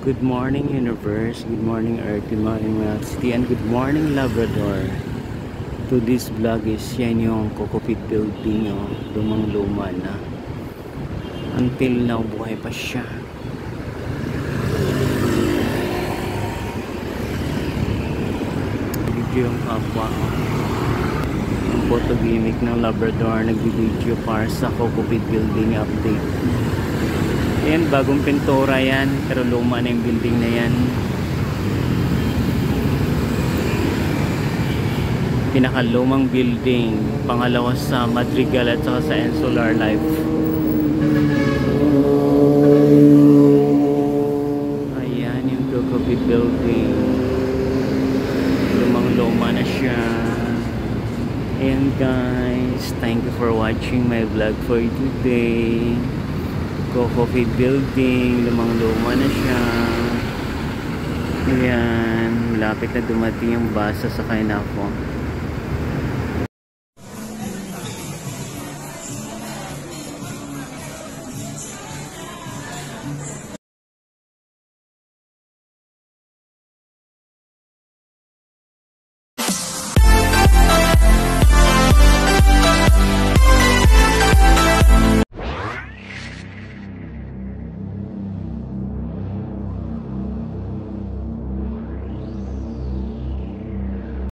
Good morning universe, good morning earth, good morning city, and good morning Labrador. To this vlog is yan yung Cocopit building, lumang luma na. Until now buhay pa siya. Video yung kapwa, yung photo gimmick ng Labrador, nagbibideo para sa Cocopit building update. Ayan, bagong pintura yan, pero luma na yung building na yan. Pinakalumang building, pangalawa sa Madrigal at saka sa Insular Life. Ayan yung Cocopit building, lumang luma na siya. Ayan guys, thank you for watching my vlog for today. Cocopit building, lumang luma na siya. Ayan, malapit na dumating yung bus, sasakay na ako.